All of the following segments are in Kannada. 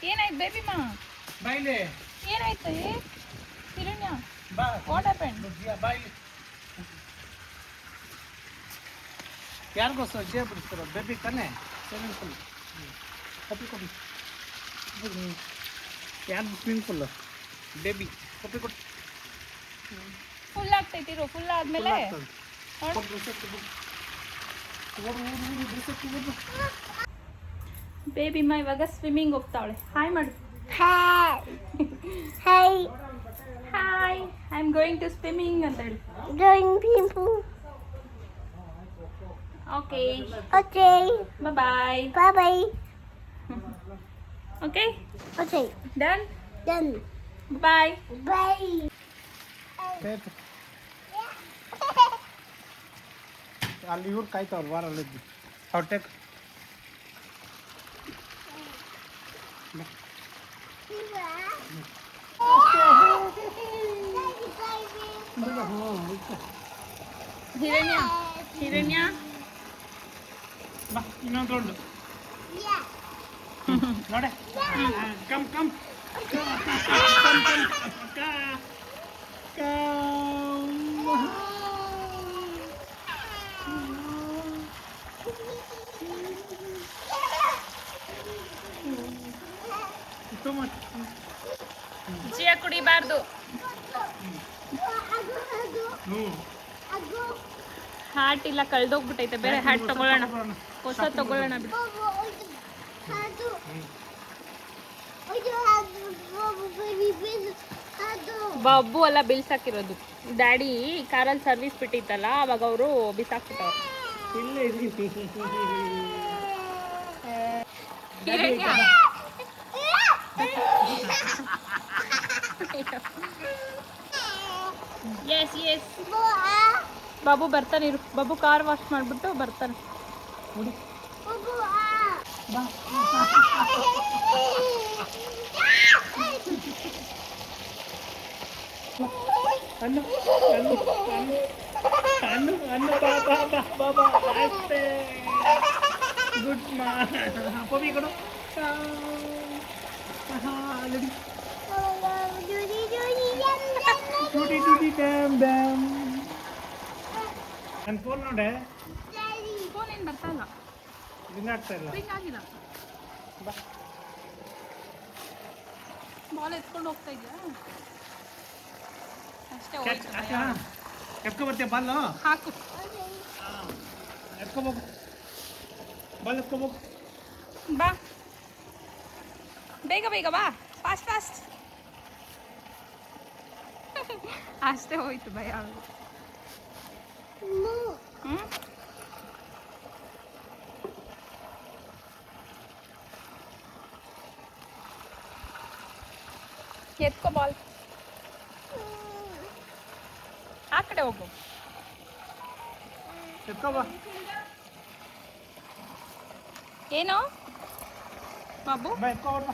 ಏನಾಯ್ತು ಬೇಬಿ ಮಾ ಬಾಯ್ಲೆ ಏನಾಯ್ತು ಹಿರಣ್ಯ ಬಾ ವಾಟ್ ಹ್ಯಾಪನ್ ಬಾಯ್ಲೆ ಯಾರಿಗೋಸ್ಕರ ಜೇ ಬಿಡಿಸ್ತಾರ ಬೇಬಿ ತಾನೆ ಸ್ವಿಮ್ಮಿಂಗ್ ಪೂಲ್ ಕಾಪಿ ಕೊಡಿ ಯಾರು ಸ್ವಿಮ್ಮಿಂಗ್ ಪೂಲ್ ಬೇಬಿ ಕಾಪಿ ಕೊಡಿ ಫುಲ್ ಆಗ್ತೈತಿರು ಫುಲ್ ಆದ್ಮೇಲೆ ಬೇಬಿ ಮಾ ಇವಾಗ ಸ್ವಿಮ್ಮಿಂಗ್ ಹೋಗ್ತಾವಳೆ ಹಾಯ್ ಮಾಡು Hi. Hi. Hi I am going to swimming ಅಂತ ಹೇಳಿ Going people. Okay Okay. Bye Bye bye. Okay Okay. Done Done. Bye Bye. ಅಲ್ಲಿ ಇವ್ರು ಕಾಯ್ತಾವ್ರು ವಾರಲ್ಲಿದ್ದು ಹೊಟ್ಟೆ ಹಿರಣ್ಯ ಹಿರಣ್ಯ ಬಾ ಇನ್ನೊಂದು ರೌಂಡು ನೋಡೆ ಕಮ್ ಕಮ್ ಜಿಯ ಕುಡಿಬಾರ್ದು ಹಾರ್ಟ್ ಇಲ್ಲ ಕಳ್ದೋಗ್ಬಿಟ್ಟೈತೆ ಬೇರೆ ಹ್ಯಾಟ್ ತಗೊಳ್ಳೋಣ ಹೊಸ ತಗೊಳ್ಳೋಣ ಬಿಡು ಬಬ್ಬು ಎಲ್ಲ ಬಿಲ್ಸಾಕಿರೋದು ಡ್ಯಾಡಿ ಕಾರಲ್ಲಿ ಸರ್ವಿಸ್ ಬಿಟ್ಟಿತ್ತಲ್ಲ ಅವಾಗ ಅವರು ಬಿಸಾಕ್ಬಿಟ್ಟವ್ರು ಎಸ್ ಎಸ್ ಬಾಬು ಬರ್ತಾನೆ ಇರು ಬಾಬು ಕಾರ್ ವಾಶ್ ಮಾಡಿಬಿಟ್ಟು ಬರ್ತಾನೆ ಅನ್ನು ಅನ್ನು ಅನ್ನು ಅನ್ನು ಬಾಬಾ ಅಷ್ಟೇ ಗುಡ್ ಮಾಪಿ ಕೊಡು ಟೂಟಿ ಟೂಟಿ ಡ್ಯಾಮ್ ಡ್ಯಾಮ್ ನನ್ನ ಫೋನ್ ನೋಡೆ ಫೋನ್ ಏನು ಬರ್ತಾ ಇಲ್ಲ ರಿಂಗ್ ಆಗ್ತಾ ಇಲ್ಲ ರಿಂಗ್ ಆಗಿಲ್ಲ ಬಾ ಬಾಲ್ ಎತ್ಕೊಂಡು ಹೋಗ್ತಾ ಇದೆಯಾ ಅಷ್ಟೇ ಹೋಯ್ತು ಭಯ. ಎತ್ಕೊಬರ್ತೀಯ ಬಾಲು ಹಾಕು ಎತ್ಕೋಬೇಕು ಬಾಲ್ ಎತ್ಕೋಬೇಕು ಬಾ ಬೇಗ ಬೇಗ ಬಾ ಫಾಸ್ಟ್ ಫಾಸ್ಟ್ ಅಷ್ಟೇ ಹೋಯ್ತು ಭಯ ಹ್ಞೂ ಎತ್ಕೋ ಬಾಲ್ ಆ ಕಡೆ ಹೋಗು ಎತ್ಕೋ ಬಾ ಏನು ಬಾಬು ಬಾ ಎತ್ಕೊಬಾರ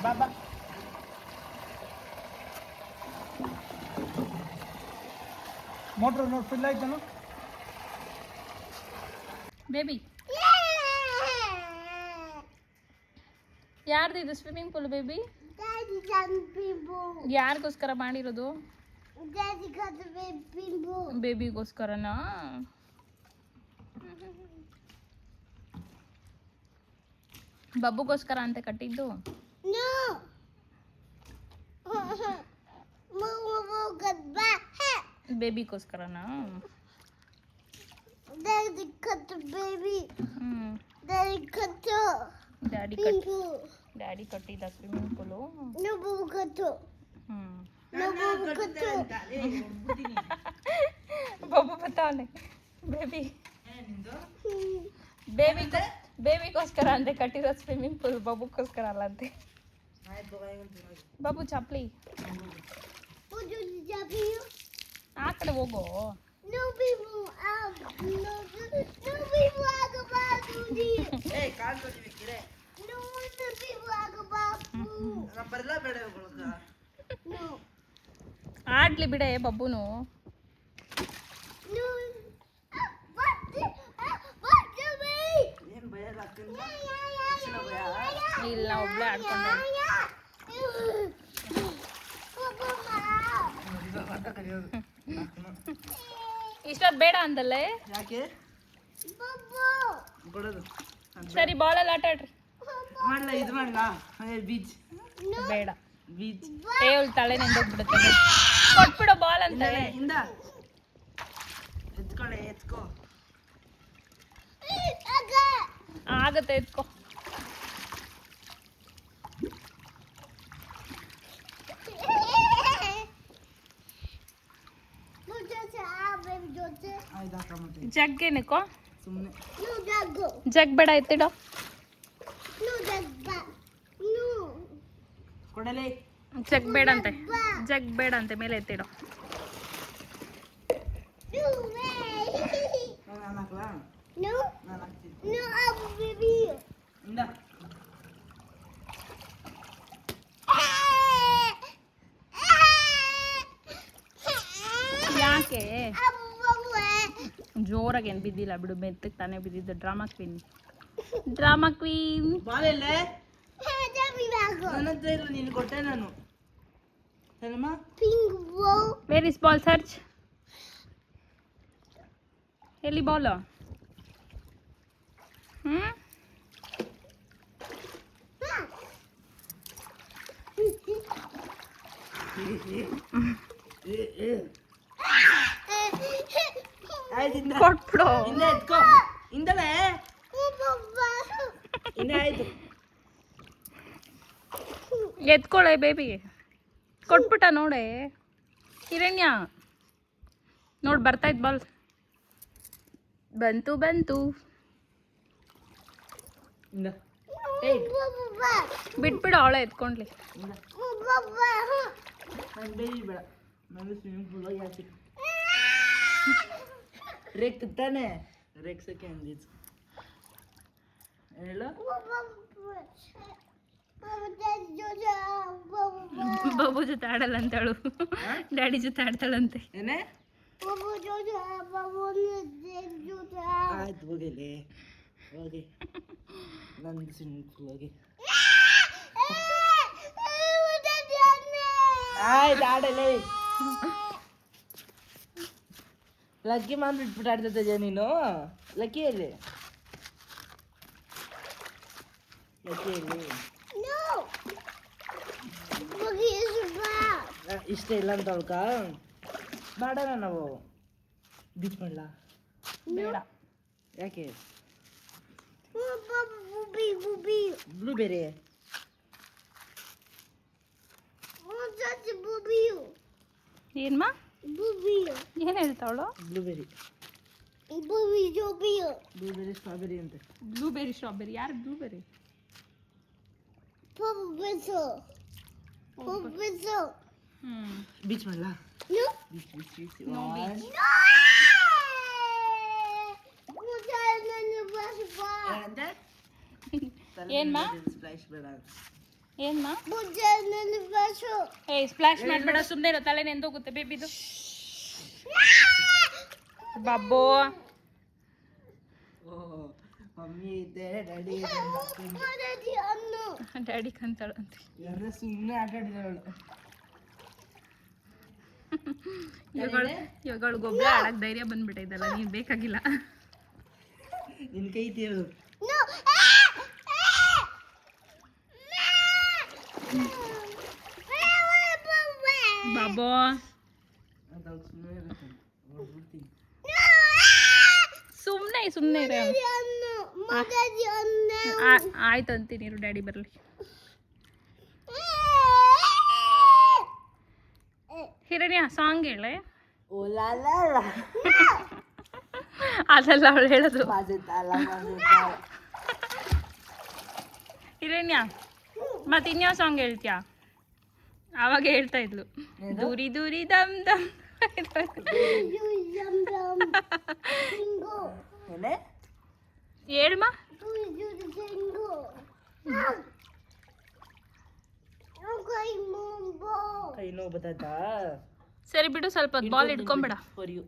ಬಾ ಬಾ ಮೋಟ್ರ್ ನೋಡಿ ಫಿಲ್ ಆಯ್ತಾನು ಬೇಬಿ ಯಾರ್ದು ಇದು swimming pool baby Daddy got people. ಯಾರಿಗೋಸ್ಕರ ಮಾಡಿರೋದು Daddy got the big people. ಬೇಬಿಗೋಸ್ಕರನಾ ಬಬ್ಬುಗೋಸ್ಕರ ಅಂತ ಕಟ್ಟಿದ್ದು No. Mama got back. ಬೇಬಿಗೋಸ್ಕರನಾ Daddy cut the baby. ಹ್ಞೂ Daddy cut the people. Daddy ಕಟ್ಟಿದ್ದ swimming pool No, Boo cut the. ಹ್ಞೂ No, Boo cut the. ಬಬ್ಬು ಬರ್ತಾವನೆ ಬೇಬಿ ಬೇಬಿಗೋಸ್ಕರ ಅಂತೆ ಕಟ್ಟಿರೋ ಸ್ವಿಮ್ಮಿಂಗ್ ಪೂಲ್ ಬಬ್ಬುಗೋಸ್ಕರ ಅಲ್ಲ ಅಂತೆ Babu ಚಪ್ಲಿ What do you do? ಆ ಕಡೆ ಹೋಗೋ No people out. No people out about Judy. Hey, can't go to the kid. No people out about food. Rubber better. No. ಆಡ್ಲಿ ಬಿಡೆ ಬಬ್ಬುನು No. What do me? Name Baya Latin. Yeah. ಇಲ್ಲ ಒಬ್ಳೆ ಆಡ್ಕೊಂಡು ಅಂತ ಕರೆಯೋದು ಇಷ್ಟೊತ್ತು ಬೇಡ ಅಂದಲ್ಲೇ. ಯಾಕೆ ಕೊಡೋದು ಸರಿ ಬಾಲಲ್ಲಿ ಆಟ ಆಡ್ರಿ. ಮಾಡ್ಲಾ ಇದು ಮಾಡ್ಲಾ ಬೀಚ್ ಬೇಡ ಬೀಚ್ ಅವಳು ತಲೆ ನೆಂದೋಗ್ಬಿಡುತ್ತೆ. ಕೊಟ್ಬಿಡೋ ಬಾಲ್ ಅಂತ. ಇಂದ ಎತ್ಕೊಳ್ಳೆ ಎತ್ಕೋ ಆಗತ್ತೆ ಎತ್ಕೋ. ಆಯ್ತು ಹಾಕೊಂಬಿಟ್ಟು ಜಗ್ ಏನಕ್ಕೋ ಸುಮ್ಮನೆ ಜಗ್ ಬೇಡ ಎತ್ತಿಡೋ. ಕೊಡಲೇ ಜಗ್ ಬೇಡಂತೆ, ಜಗ್ ಬೇಡಂತೆ, ಮೇಲೆ ಎತ್ತಿಡೋ. ನಾನು ಹಾಕ್ಲಾ ನಾನು ಹಾಕ್ತೀನಿ ಇಂದ ಯಾಕೆ ಜೋರಾಗಿ ಏನು ಬಿದ್ದಿಲ್ಲ ಬಿಡು, ಮೆತ್ತಗೆ ತಾನೇ ಬಿದ್ದಿದ್ದು. Drama queen, drama queen. ಬಾಲೆಲ್ಲೇ ನನ್ನ ಹತ್ರ ಇಲ್ಲ, ನೀನು ಕೊಟ್ಟೆ ನಾನು ಸರಿಮಾ. Where is ball search. ಎಲ್ಲಿ ಬಾಲ್? ಆಯ್ತು ಇಂದ ಕೊಟ್ಬಿಡು. ಇಂದ ಎತ್ಕೋ ಇಂದಲೇ ಇಂದ ಆಯ್ತು ಎತ್ಕೊಳ್ಳೆ ಬೇಬಿ. ಕೊಟ್ಬಿಟ್ಟ ನೋಡೆ ಹಿರಣ್ಯ. ನೋಡಿ ಬರ್ತಾಯ್ತು ಬಾಲ್. ಬಂತು ಬಂತು. ಇಂದ ಏಯ್ ಬಿಟ್ಬಿಡು, ಅವಳೆ ಎತ್ಕೊಂಡ್ಲಿ. ಇಂದ ನಾನು ಬೇಬಿ ಬೇಡ, ನಾನು ಸ್ವಿಮ್ಮಿಂಗ್ ಪೂಲ್ ಹೋಗಿ ಹಾಕಿ ರೇಕ್ ತಾನೆ ರೇಕ್ಸಕ್ಕೆ ಅಂದಿದ್ದು ಹೇಳು. ಬಾಬು ಜೊತೆ ಆಡಲ್ಲ ಅಂತೇಳು, ಡ್ಯಾಡಿ ಜೊತೆ ಆಡ್ತಾಳಂತೆ. ಏನೇ ಆಯ್ತು ಹೋಗಿಲಿ ಹೋಗಿ ನಂದು ಸ್ವಿಮ್ಮಿಂಗ್ ಪೂಲ್ ಹೋಗಿ ಆಯ್ತು ಆಡಲೇ. ಲಕ್ಕಿ ಮಾನ್ ಬಿಟ್ಬಿಟ್ಟು ಆಡ್ತಿದ್ದೆ ನೀನು. ಲಕ್ಕಿಯಲ್ಲಿ ಲಕ್ಕಿಯಲ್ಲಿ ಇಷ್ಟ ಇಲ್ಲ ಅಂತ ಅವಳ್ಕ ಮಾಡೋಣ ನಾವು. ಬೀಚ್ ಮಾಡ್ಲಾ? ಬೇಡ. ಯಾಕೆ? ಬ್ಲೂಬೆರಿ ಏನ್ಮಾ ಏನು ಹೇಳ್ತಾವಳು? ಬ್ಲೂಬೆರಿ ಬ್ಲೂಬೆರಿ ಸ್ಟ್ರಾಬೆರಿ ಅಂತೆ. Blueberry strawberry. ಯಾರು ಬ್ಲೂಬೆರಿ? ಬೀಚ್ ಮಾಡ್ಲಾ? Beach beach beach No beach. ಏನ್ಮಾ? ಸ್ಪ್ಲಾಶ್ ಬೇಡ ಅಂತ. ಏನ್ಮಾ? ಏಯ್ ಸ್ಪ್ಲಾಶ್ ಮಾಡ್ಬೇಡ, ಸುಮ್ಮನೆ ಇರೋ, ತಲೆ ನೆಂದೋಗುತ್ತೆ ಬೇಬಿದು. ಬಾಬೋ ಓ ಮಮ್ಮಿ ಇದೆ ಡ್ಯಾಡಿ ಡ್ಯಾಡಿ ಕಂತಾಳಂತೆ. ಎಲ್ಲ ಸುಮ್ಮನೆ ಆಟ ಆಡಿದವಳು. ಇವಾಗ ಗೊಬ್ಬರ ಆಡಕ್ ಧೈರ್ಯ ಬಂದ್ಬಿಟ್ಟೈತಲ್ಲ, ನೀನ್ ಬೇಕಾಗಿಲ್ಲ. ನಿನ್ ಕೈ ತೀರು. ಬಾಬೋ ಸುಮ್ಮನೆ ಸುಮ್ಮನೆ ಇರ. ಆಯ್ತು ಅಂತೀನಿ ಇರು, ಡ್ಯಾಡಿ ಬರಲಿ. ಹಿರಣ್ಯ ಸಾಂಗ್ ಹೇಳೆ. ಅದೆಲ್ಲ ಅವಳು ಹೇಳೋದು. ಹಿರಣ್ಯ ಮತ್ತೆ ಇನ್ಯಾವ ಸಾಂಗ್ ಹೇಳ್ತೀಯಾ? ಆವಾಗ ಹೇಳ್ತಾ ಇದ್ಲು, ದೂರಿ ದೂರಿ ದಮ್ ದಮ್. ಹೇಳ್ಮ. ಕೈ ನೋವು ಬರ್ತೈತಾ? ಸರಿ ಬಿಡು, ಸ್ವಲ್ಪ ಹೊತ್ತು ಬಾಲ್ ಇಟ್ಕೊಂಬೇಡ. For you.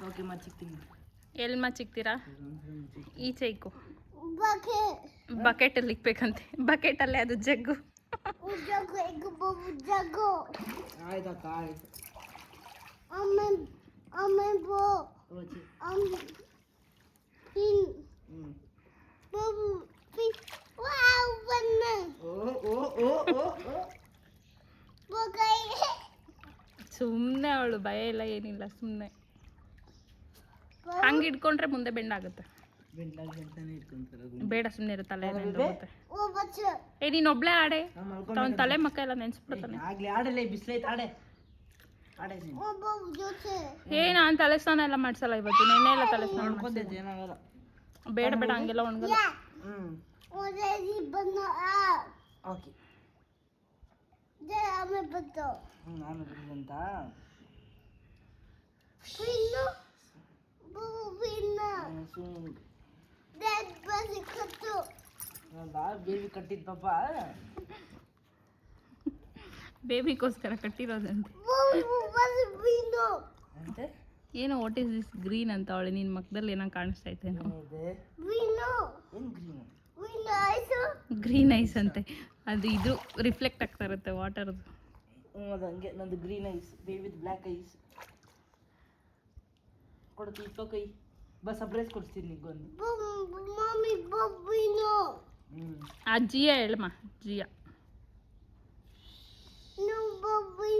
ಓಕೆ ಮತ್ತೆ ಸಿಗ್ತೀನಿ. ಎಲ್ಲಿ ಮಚ್ಚಿಕ್ತೀರಾ? ಈಚೆ ಇಕ್ಕು. Bucket. ಬಕೆಟಲ್ಲಿ ಇಕ್ಬೇಕಂತೆ. ಬಕೆಟಲ್ಲೇ ಅದು ಜಗ್ಗು. Jago, ego, babu, jago. ಆಯ್ತಕ್ಕ ಆಯ್ತು. Amen, bo. ಓಚಿ. Pin. ಹ್ಞೂ. Babu, pin. Wow, banana. ಓ ಓ ಓ ಓ ಓ. Bucket. ಸುಮ್ಮನೆ ಅವಳು ಭಯ ಇಲ್ಲ ಏನಿಲ್ಲ ಸುಮ್ಮನೆ ಹಂಗೆ ಇಟ್ಕೊಂಡ್ರೆ ಮುಂದೆ ಬೆಂಡಾಗುತ್ತೆ. ಬೆಂಟಾನೆ ಇಟ್ಕೊಂತಾರೆ. ಬೇಡ ಸುಮ್ಮನೆ ಇರು ತಲೆ ಹೋಗುತ್ತೆ. Oh, butter. ನೀನು ಒಬ್ಳೆ ಆಡೆ ಅವ್ನ ತಲೆ ಮಕ್ಕ ಎಲ್ಲ ನೆನ್ಸ್ಬಿಡ್ತಾನೆ. ಆಗ್ಲಿ ಆಡಲೇ ಬಿಸ್ಲೈತ್ ಆಡೆ ಆಡೆ ನೀನು. Oh, babu, jote. ನಾನು ತಲೆ ಸ್ನಾನ ಎಲ್ಲ ಮಾಡ್ಸಲ್ಲ ಇವತ್ತು. ನೆನ್ನೆ ಎಲ್ಲ ತಲೆ ಸ್ನಾನ ಮಾಡ್ಕೊಂತೈತೆ ಏನಾಗಲ್ಲ. ಬೇಡ ಬೇಡ ಹಂಗೆಲ್ಲ ಒಣಗಲ್ಲ. Yeah. ಹ್ಞೂ Oh, daddy, banana. Okay. Then I'm a butter. ನಾನು ಬಿಡಿದಂತ Pino. Babu, pino. ಸುಮ್ಮನೆ Dad, basi katu. ಬೇಬಿ ಕಟ್ಟಿದ್ ಪಾಪ. ಬೇಬಿಗೋಸ್ಕರ ಕಟ್ಟಿರೋದಂತೆ. Babu, basi pino. ಅಂತೆ ಏನೋ ವಾಟ್ ಇಸ್ ದಿಸ್ ಗ್ರೀನ್ ಅಂತ ಅವಳೆ ನಿನ್ನ ಮಕ್ಕದಲ್ಲಿ ಏನೋ ಕಾಣಿಸ್ತಾ ಐತೆ. ಏನಿದೆ Pino. ಏನು green? Pino, ice. Green ice ಅಂತೆ. ಅದು ಇದು ರಿಫ್ಲೆಕ್ಟ್ ಆಗ್ತಾ ಇರುತ್ತೆ ವಾಟರ್ದು. ಹ್ಞೂ ಅದು ಹಂಗೆ ನಂದು ಗ್ರೀನ್ ಐಸ್ ಬೇಬಿದ್ ಬ್ಲ್ಯಾಕ್ ಐಸ್ ಕೊಡ್ತೀವಿ ಇಕ್ಕೋ ಕೈ ಬಸ್ ಸರ್ಪ್ರೈಸ್ ಕೊಡ್ತೀನಿ ನಿಗೊಂದು. Mommy, Babu, pino. ಹ್ಞೂ ಆ ಜಿಯಾ ಹೇಳಮ್ಮ ಜಿಯಾ. No, Babu.